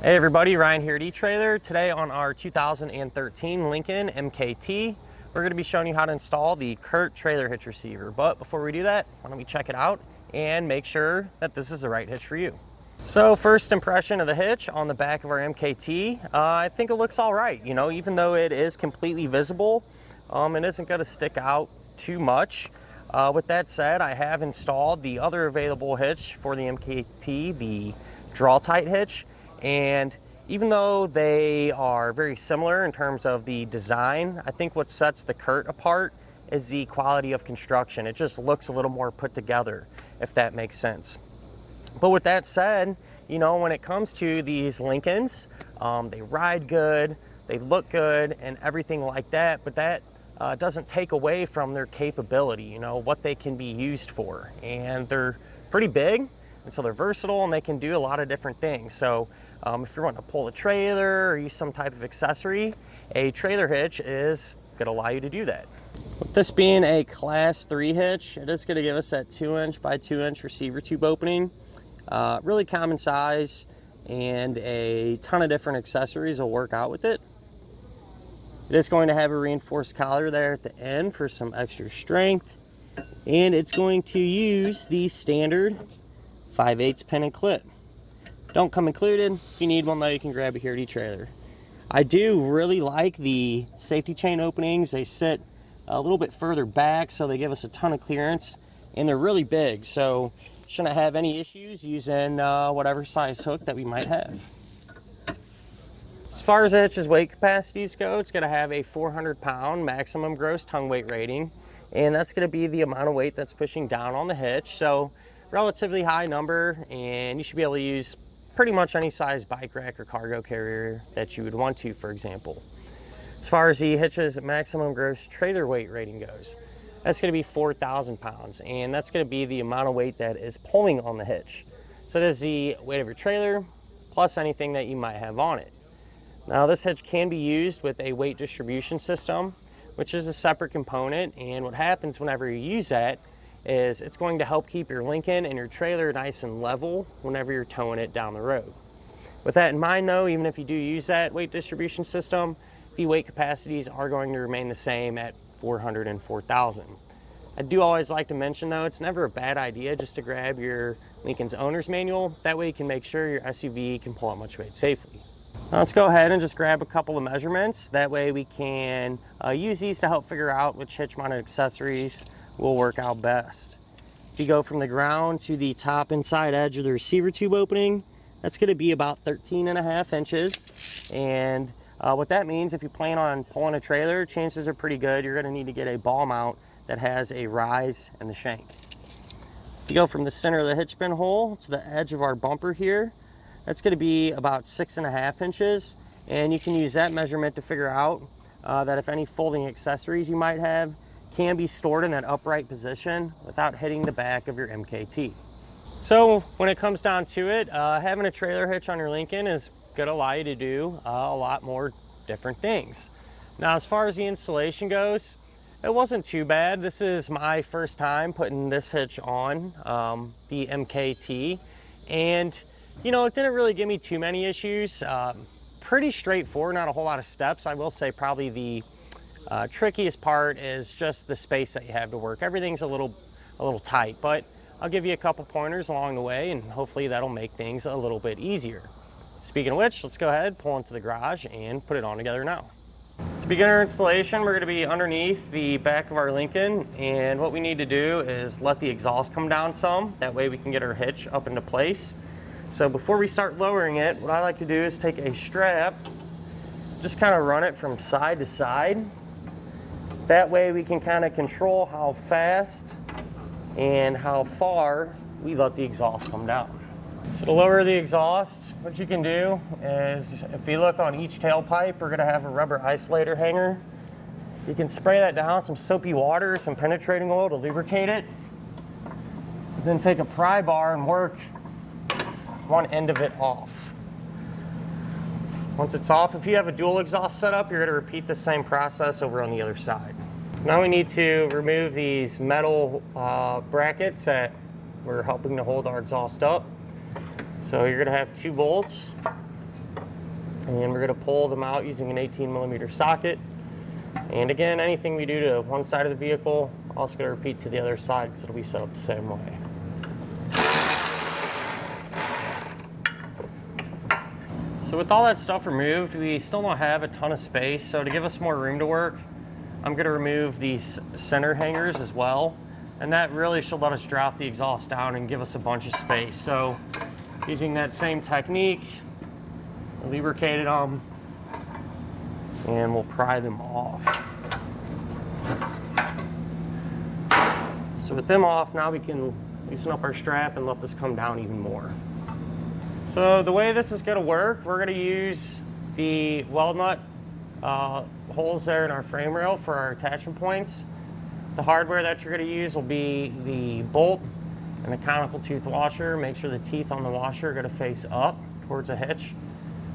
Hey everybody, Ryan here at eTrailer. Today on our 2013 Lincoln MKT, we're going to be showing you how to install the CURT Trailer Hitch receiver. But before we do that, why don't we check it out and make sure that this is the right hitch for you. So first impression of the hitch on the back of our MKT, I think it looks all right. You know, even though it is completely visible, it isn't going to stick out too much. With that said, I have installed the other available hitch for the MKT, the Draw-Tite hitch. And even though they are very similar in terms of the design, I think what sets the CURT apart is the quality of construction. It just looks a little more put together, if that makes sense. But with that said, you know, when it comes to these Lincolns, they ride good, they look good, and everything like that, but that doesn't take away from their capability, you know, what they can be used for. And they're pretty big, and so they're versatile, and they can do a lot of different things. So if you're wanting to pull a trailer or use some type of accessory, a trailer hitch is going to allow you to do that. With this being a class 3 hitch, it is going to give us that 2" by 2" receiver tube opening. Really common size, and a ton of different accessories will work out with it. It is going to have a reinforced collar there at the end for some extra strength, and it's going to use the standard 5/8 pin and clip. Don't come included. If you need one though, you can grab it here at eTrailer. I do really like the safety chain openings. They sit a little bit further back, so they give us a ton of clearance, and they're really big, so shouldn't have any issues using whatever size hook that we might have. As far as the hitch's weight capacities go, it's going to have a 400-pound maximum gross tongue weight rating, and that's going to be the amount of weight that's pushing down on the hitch. So relatively high number, and you should be able to use pretty much any size bike rack or cargo carrier that you would want to, for example. As far as the hitch's maximum gross trailer weight rating goes, that's going to be 4,000 pounds, and that's going to be the amount of weight that is pulling on the hitch. So that is the weight of your trailer plus anything that you might have on it. Now this hitch can be used with a weight distribution system, which is a separate component, and what happens whenever you use that is it's going to help keep your Lincoln and your trailer nice and level whenever you're towing it down the road. With that in mind though, even if you do use that weight distribution system, the weight capacities are going to remain the same at 400 and 4,000. I do always like to mention though, it's never a bad idea just to grab your Lincoln's owner's manual. That way you can make sure your SUV can pull out much weight safely. Now let's go ahead and just grab a couple of measurements. That way we can use these to help figure out which hitch mounted accessories will work out best. If you go from the ground to the top inside edge of the receiver tube opening, that's going to be about 13.5 inches. And what that means, if you plan on pulling a trailer, chances are pretty good you're going to need to get a ball mount that has a rise in the shank. If you go from the center of the hitch pin hole to the edge of our bumper here, that's going to be about 6.5 inches. And you can use that measurement to figure out that if any folding accessories you might have can be stored in that upright position without hitting the back of your MKT. So when it comes down to it, having a trailer hitch on your Lincoln is going to allow you to do a lot more different things. Now as far as the installation goes, it wasn't too bad. This is my first time putting this hitch on the MKT, and you know, it didn't really give me too many issues. Pretty straightforward, not a whole lot of steps. I will say probably the trickiest part is just the space that you have to work. Everything's a little tight, but I'll give you a couple pointers along the way, and hopefully that'll make things a little bit easier. Speaking of which, let's go ahead, pull into the garage and put it on together now. To begin our installation, we're going to be underneath the back of our Lincoln, and what we need to do is let the exhaust come down some. That way we can get our hitch up into place. So before we start lowering it, what I like to do is take a strap, just kind of run it from side to side. That way we can kind of control how fast and how far we let the exhaust come down. So to lower the exhaust, what you can do is, if you look on each tailpipe, we're going to have a rubber isolator hanger. You can spray that down, some soapy water, some penetrating oil to lubricate it. Then take a pry bar and work one end of it off. Once it's off, if you have a dual exhaust setup, you're going to repeat the same process over on the other side. Now we need to remove these metal brackets that we're helping to hold our exhaust up. So you're going to have 2 bolts And we're gonna pull them out using an 18mm socket. And again, anything we do to one side of the vehicle, also gonna repeat to the other side because it'll be set up the same way. So with all that stuff removed, we still don't have a ton of space. So to give us more room to work, I'm gonna remove these center hangers as well. And that really should let us drop the exhaust down and give us a bunch of space. So using that same technique, lubricated them, and we'll pry them off. So with them off, now we can loosen up our strap and let this come down even more. So the way this is gonna work, we're gonna use the weld nut holes there in our frame rail for our attachment points. The hardware that you're gonna use will be the bolt and the conical tooth washer. Make sure the teeth on the washer are gonna face up towards the hitch.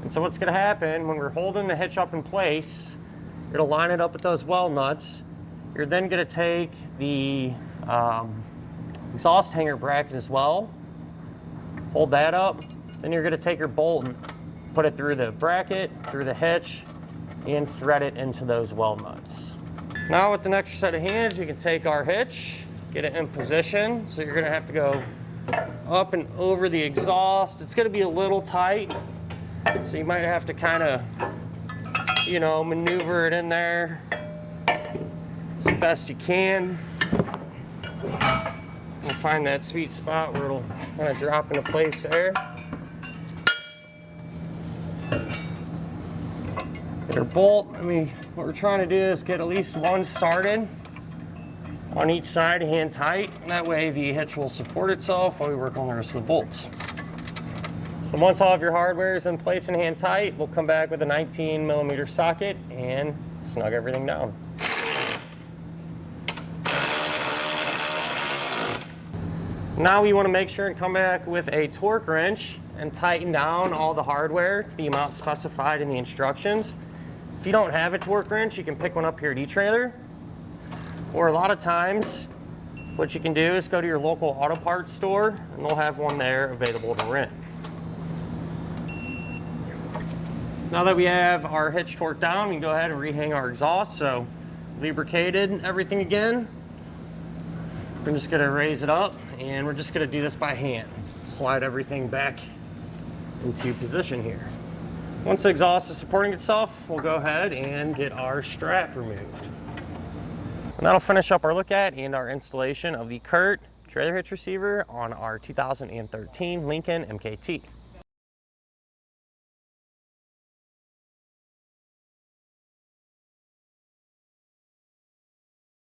And so what's gonna happen when we're holding the hitch up in place, you're gonna line it up with those weld nuts. You're then gonna take the exhaust hanger bracket as well, hold that up. Then you're gonna take your bolt and put it through the bracket, through the hitch, and thread it into those weld nuts. Now with the next set of hands, we can take our hitch, get it in position. So you're gonna have to go up and over the exhaust. It's gonna be a little tight, so you might have to kind of, you know, maneuver it in there as best you can. We'll find that sweet spot where it'll kind of drop into place there. Get our bolt. What we're trying to do is get at least one started on each side, hand tight. And that way the hitch will support itself while we work on the rest of the bolts. So once all of your hardware is in place and hand tight, we'll come back with a 19mm socket and snug everything down. Now we want to make sure and come back with a torque wrench and tighten down all the hardware to the amount specified in the instructions. If you don't have a torque wrench, you can pick one up here at eTrailer. Or a lot of times, what you can do is go to your local auto parts store and they'll have one there available to rent. Now that we have our hitch torqued down, we can go ahead and rehang our exhaust. So lubricated everything again. We're just gonna raise it up and we're just gonna do this by hand. Slide everything back into position here. Once the exhaust is supporting itself, we'll go ahead and get our strap removed. And that'll finish up our look at and our installation of the CURT Trailer Hitch receiver on our 2013 Lincoln MKT.